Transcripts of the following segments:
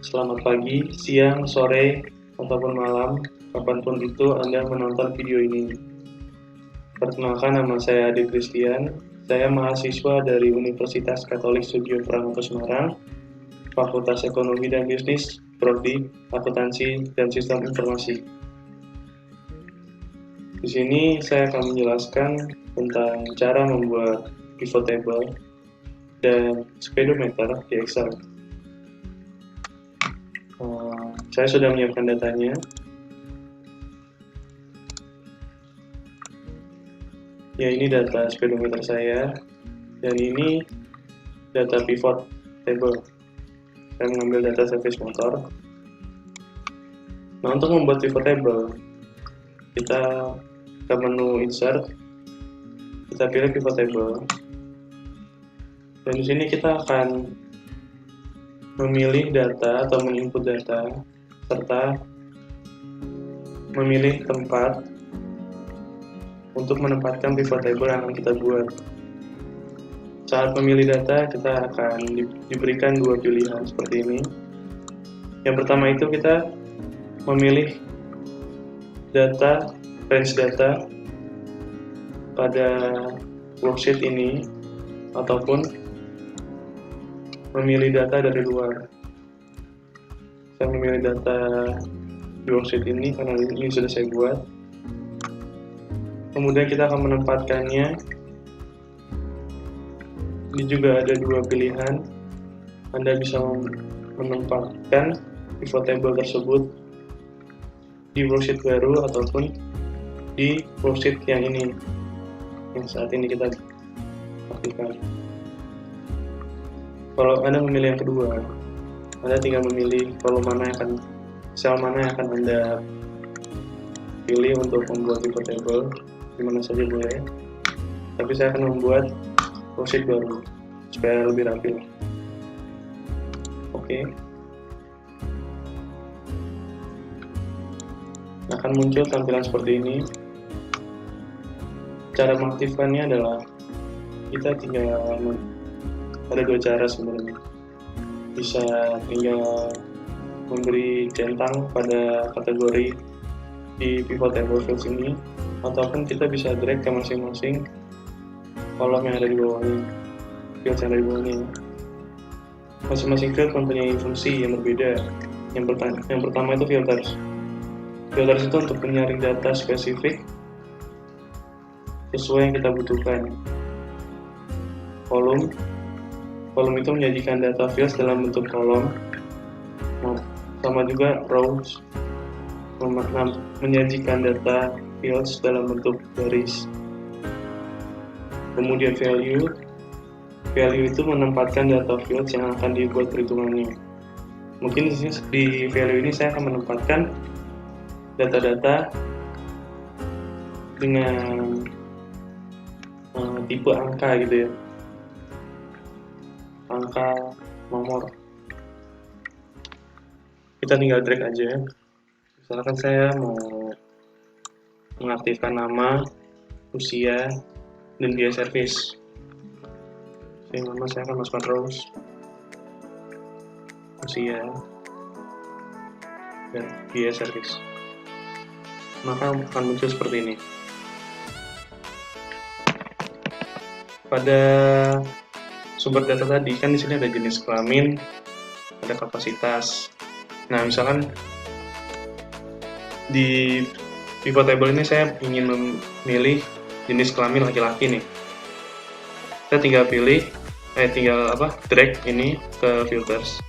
Selamat pagi, siang, sore, ataupun malam, kapanpun itu Anda menonton video ini. Perkenalkan, nama saya Ade Christian. Saya mahasiswa dari Universitas Katolik Sudio Pranoto Semarang, Fakultas Ekonomi dan Bisnis, Prodi Akuntansi dan Sistem Informasi. Di sini saya akan menjelaskan tentang cara membuat pivot table dan speedometer di Excel. Saya sudah menyiapkan datanya. Ya, ini data speedometer saya, dan ini data pivot table. Saya mengambil data service motor. Nah, untuk membuat pivot table, kita ke menu insert, kita pilih pivot table, dan di sini kita akan memilih data atau menginput data, serta memilih tempat untuk menempatkan pivot table yang akan kita buat. Saat memilih data, kita akan diberikan dua pilihan seperti ini. Yang pertama itu kita memilih data, range data pada worksheet ini, ataupun memilih data dari luar. Saya memilih data di worksheet ini karena ini sudah saya buat. Kemudian kita akan menempatkannya. Ini juga ada dua pilihan. Anda bisa menempatkan pivot table tersebut di worksheet baru ataupun di worksheet yang ini, yang saat ini kita aktifkan. Kalau Anda memilih yang kedua, Anda tinggal memilih sel mana yang akan Anda pilih untuk membuat pivot table, dimana saja boleh. Tapi saya akan membuat worksheet baru supaya lebih rapi. Oke. Akan muncul tampilan seperti ini. Cara mengaktifkannya adalah kita tinggal ada dua cara sebenarnya. Bisa tinggal memberi centang pada kategori di pivot table fields ini, ataupun kita bisa drag ke masing-masing kolom yang ada di bawahnya, fields yang ada di bawahnya. Masing-masing field mempunyai fungsi yang berbeda. Yang pertama itu filters. Filters itu untuk menyaring data spesifik sesuai yang kita butuhkan. Kolom itu menyajikan data fields dalam bentuk kolom, sama juga rows menyajikan data fields dalam bentuk baris. Kemudian value itu menempatkan data fields yang akan dibuat perhitungannya. Mungkin di value ini saya akan menempatkan data-data dengan tipe angka gitu ya, angka nomor. Kita tinggal drag aja. Misalkan saya mau mengaktifkan nama, usia, dan biaya service. Nama saya akan masukkan rows, usia, dan biaya service. Maka akan muncul seperti ini. Pada sumber data tadi kan di sini ada jenis kelamin, ada kapasitas. Nah, misalkan di pivot table ini saya ingin memilih jenis kelamin laki-laki nih. Saya tinggal drag ini ke filters.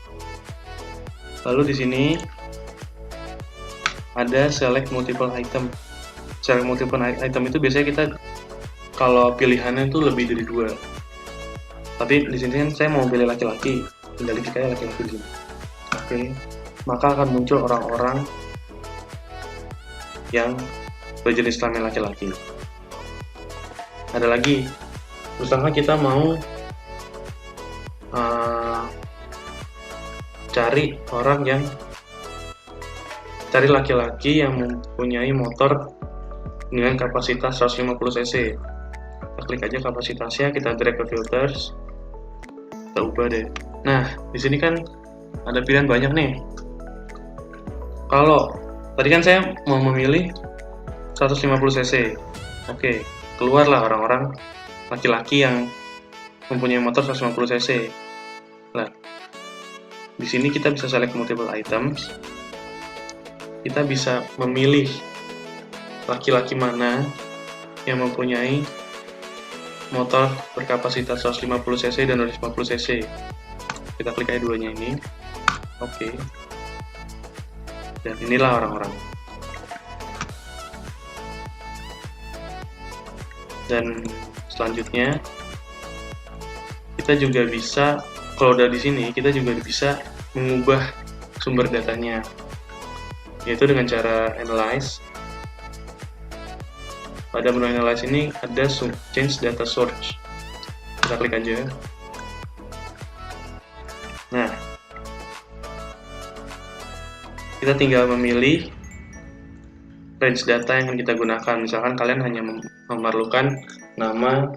Lalu di sini ada select multiple item. Select multiple item itu biasanya kita kalau pilihannya itu lebih dari 2. Tapi di sini kan saya mau pilih laki-laki, tinggal klik aja laki-laki di sini. Oke. Maka akan muncul orang-orang yang berjenis kelamin laki-laki. Ada lagi, misalkan kita mau cari laki-laki yang mempunyai motor dengan kapasitas 150 cc. Kita klik aja kapasitasnya, kita drag ke filters, kita ubah deh. Nah, di sini kan ada pilihan banyak nih. Kalau tadi kan saya mau memilih 150 cc. Oke, keluarlah orang-orang laki-laki yang mempunyai motor 150 cc. Nah, di sini kita bisa select multiple items. Kita bisa memilih laki-laki mana yang mempunyai motor berkapasitas 150 cc dan 250 cc. Kita klik aja duanya ini. Oke. Dan inilah orang-orang. Dan selanjutnya kita juga bisa, kalau udah di sini, kita juga bisa mengubah sumber datanya, yaitu dengan cara analyze. Pada menu analyze ini ada change data source. Kita klik aja. Nah, kita tinggal memilih range data yang kita gunakan. Misalkan kalian hanya memerlukan nama,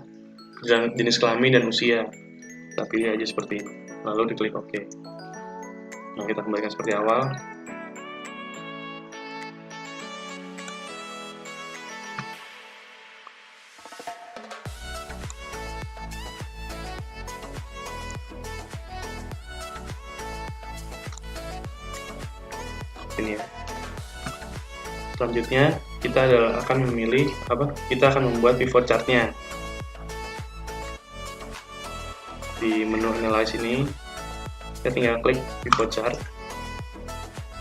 jenis kelamin, dan usia. Kita pilih aja seperti ini. Lalu diklik OK. Nah, kita kembalikan seperti awal. Ini ya. Selanjutnya kita akan memilih kita akan membuat pivot chart-nya. Di menu analyze ini kita tinggal klik pivot chart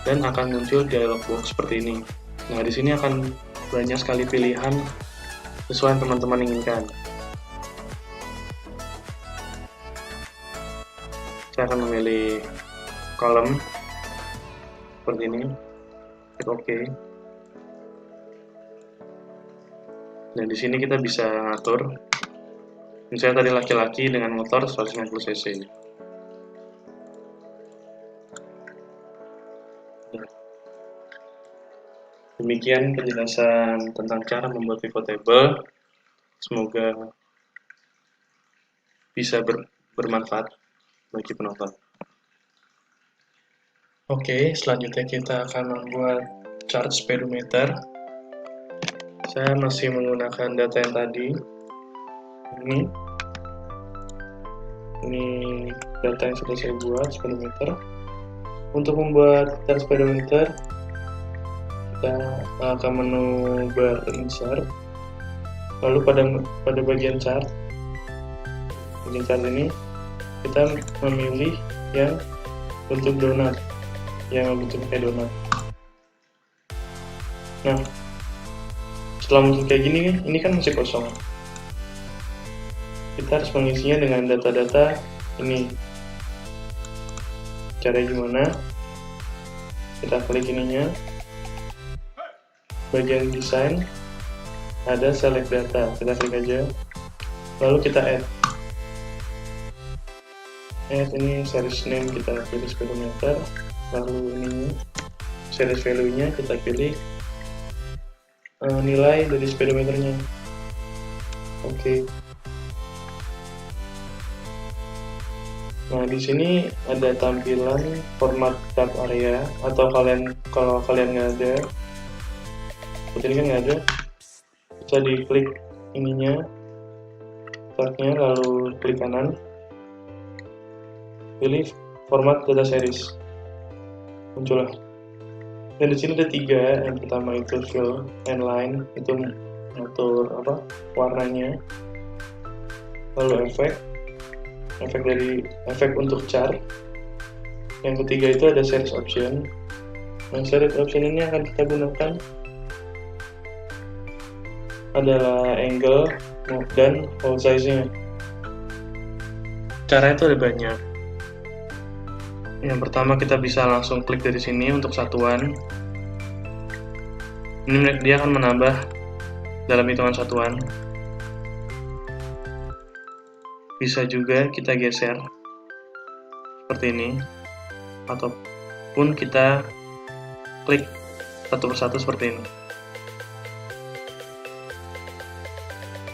dan akan muncul dialog box seperti ini. Nah, di sini akan banyak sekali pilihan sesuai yang teman-teman inginkan. Saya akan memilih kolom seperti ini, klik OK. Dan di sini kita bisa ngatur, misalnya tadi laki-laki dengan motor 150 cc. Demikian penjelasan tentang cara membuat pivot table. Semoga bisa bermanfaat bagi penonton. Oke, selanjutnya kita akan membuat chart speedometer. Saya masih menggunakan data yang tadi. Ini data yang sudah saya buat, speedometer. Untuk membuat chart speedometer, kita akan menu bar insert. Lalu pada bagian chart ini kita memilih yang bentuk donat, yang bentuk kayak donat. Nah, setelah muncul kayak gini, ini kan masih kosong. Kita harus mengisinya dengan data-data ini. Caranya gimana? Kita klik ininya. Bagian desain ada select data. Kita klik aja. Lalu kita add. Ini series name, kita pilih speedometer. Lalu ini series value-nya kita pilih nilai dari speedometernya. Oke. Nah, di sini ada tampilan format tab area, atau kalau kalian nggak ada, seperti ini kan nggak ada, bisa diklik ininya, tabnya, lalu klik kanan, pilih format data series, muncullah. Dan di sini ada 3. Yang pertama itu fill and line, itu ngatur warnanya. Lalu efek untuk chart. Yang ketiga itu ada series option. Nah, series option ini akan kita gunakan adalah angle dan font size-nya. Cara itu ada banyak. Yang pertama, kita bisa langsung klik dari sini untuk satuan. Ini dia akan menambah dalam hitungan satuan. Bisa juga kita geser seperti ini, ataupun kita klik satu persatu seperti ini.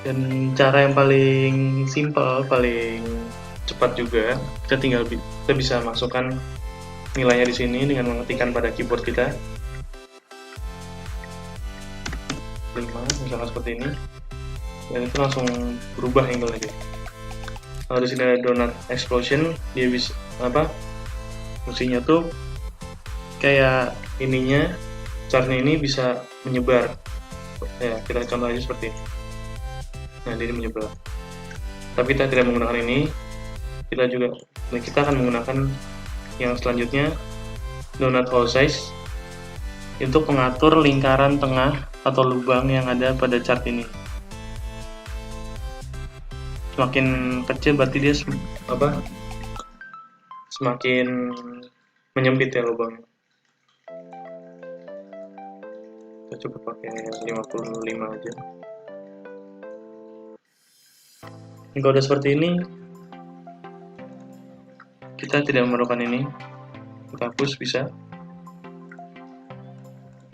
Dan cara yang paling simple, paling cepat juga, kita bisa masukkan nilainya di sini dengan mengetikkan pada keyboard kita 5 misalkan seperti ini, dan itu langsung berubah angle-nya. Kalau di sini ada donut explosion, dia bisa fungsinya tuh kayak ininya, chartnya ini bisa menyebar. Ya, kita contoh aja seperti ini. Nah, ini menyebar. Tapi kita tidak menggunakan ini. Kita akan menggunakan yang selanjutnya, donut hole size, untuk mengatur lingkaran tengah atau lubang yang ada pada chart ini. Semakin kecil berarti dia semakin menyempit ya lubangnya. Kita coba pakai 55 aja. Kalau udah seperti ini, kita tidak memerlukan ini, kita hapus bisa.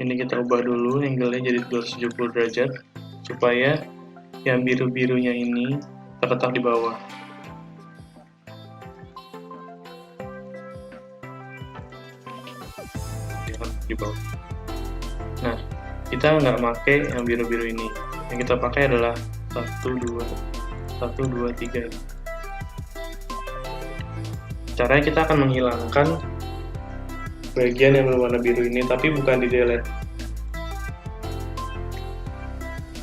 Ini kita ubah dulu angle-nya jadi 270 derajat supaya yang biru-birunya ini terletak di bawah. Nah, kita nggak pakai yang biru-biru ini. Yang kita pakai adalah 1, 2, 3. Caranya kita akan menghilangkan bagian yang berwarna biru ini, tapi bukan di delete.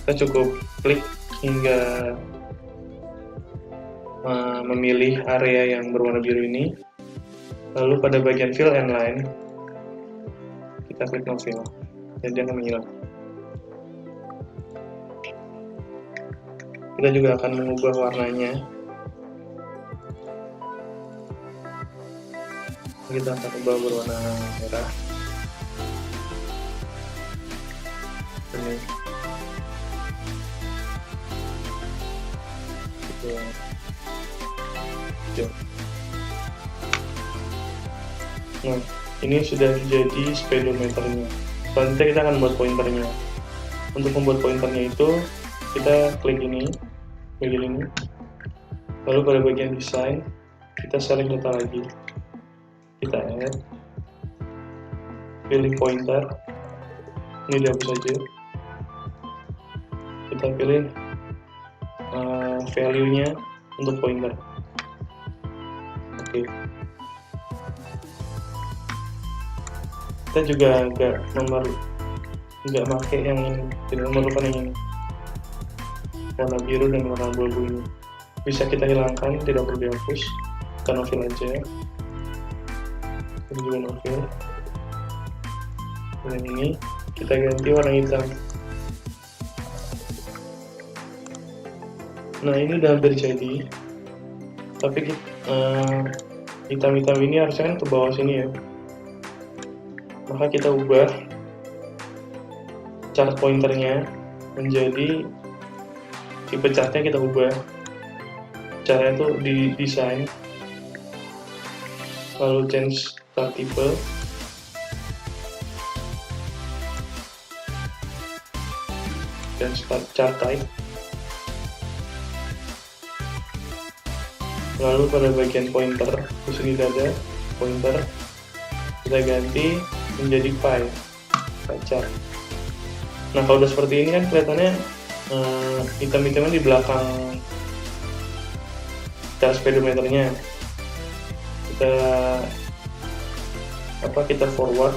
Kita cukup klik hingga memilih area yang berwarna biru ini, lalu pada bagian fill and line kita klik no fill, dan dia akan menghilang. Kita juga akan mengubah warnanya. Kita akan ubah berwarna merah. Ini. Nah, ini sudah jadi speedometernya. Selanjutnya kita akan buat pointernya. Untuk membuat pointernya itu, kita klik ini, bagian ini. Lalu pada bagian desain, kita select data lagi. Kita add, pilih pointer, ini dihapus saja. Kita pilih value-nya untuk pointer. Oke. Kita juga nggak pakai yang ini, tidak memerlukan yang ini, warna biru dan warna abu-abu ini. Bisa kita hilangkan, tidak perlu dihapus. Kita no fill aja. Ini juga no fill. Dan ini kita ganti warna hitam. Nah, ini udah hampir jadi, tapi hitam-hitam ini harusnya kan ke bawah sini ya. Maka kita ubah chart pointernya menjadi tipe chartnya, kita ubah caranya itu di desain, lalu change chart type, dan chart type. Lalu pada bagian pointer, di sini ada pointer, kita ganti menjadi pie chart. Nah, kalau udah seperti ini kan kelihatannya hitam-hitamnya di belakang chart speedometernya. Kita forward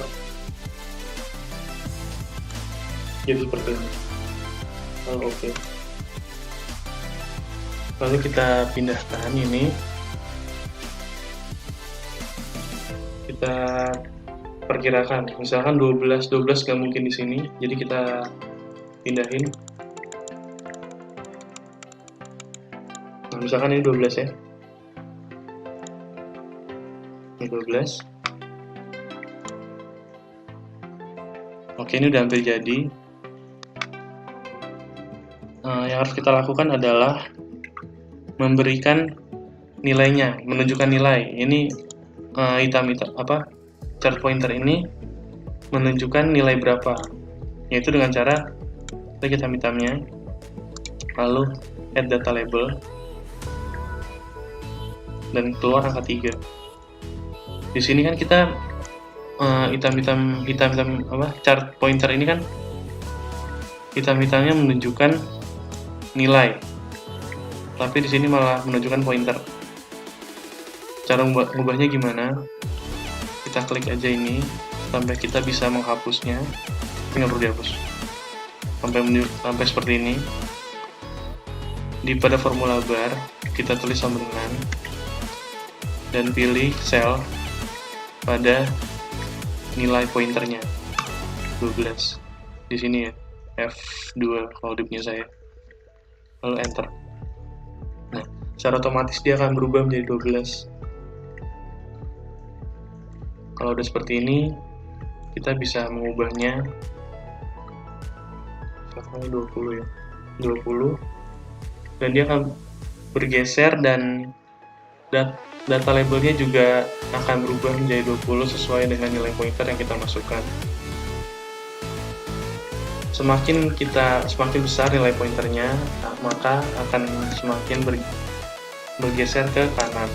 jadi seperti ini. Lalu oke. Lalu kita pindahkan ini, kita perkirakan, misalkan 12 nggak mungkin di sini, jadi kita pindahin. Nah, misalkan ini 12 ya, ini 12. Oke, ini udah hampir jadi. Yang harus kita lakukan adalah memberikan nilainya, menunjukkan nilai. Ini chart pointer ini menunjukkan nilai berapa, yaitu dengan cara klik hitam-hitamnya, lalu add data label, dan keluar angka 3. Di sini kan kita hitam-hitam chart pointer ini kan hitam-hitamnya menunjukkan nilai, tapi di sini malah menunjukkan pointer. Cara mengubahnya gimana? Kita klik aja ini sampai kita bisa menghapusnya. Ini nggak perlu dihapus sampai seperti ini. Pada formula bar kita tulis sama dengan dan pilih sel pada nilai pointernya 12 di sini ya, F2 kalau di punya saya, lalu enter. Nah, secara otomatis dia akan berubah menjadi 12. Kalau udah seperti ini, kita bisa mengubahnya misalnya 20 ya, 20, dan dia akan bergeser dan data labelnya juga akan berubah menjadi 20 sesuai dengan nilai pointer yang kita masukkan. Semakin besar nilai pointernya, maka akan semakin bergeser ke kanan.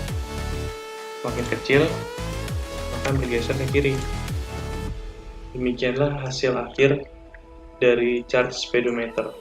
Semakin kecil, akan bergeser ke kiri. Demikianlah hasil akhir dari chart speedometer.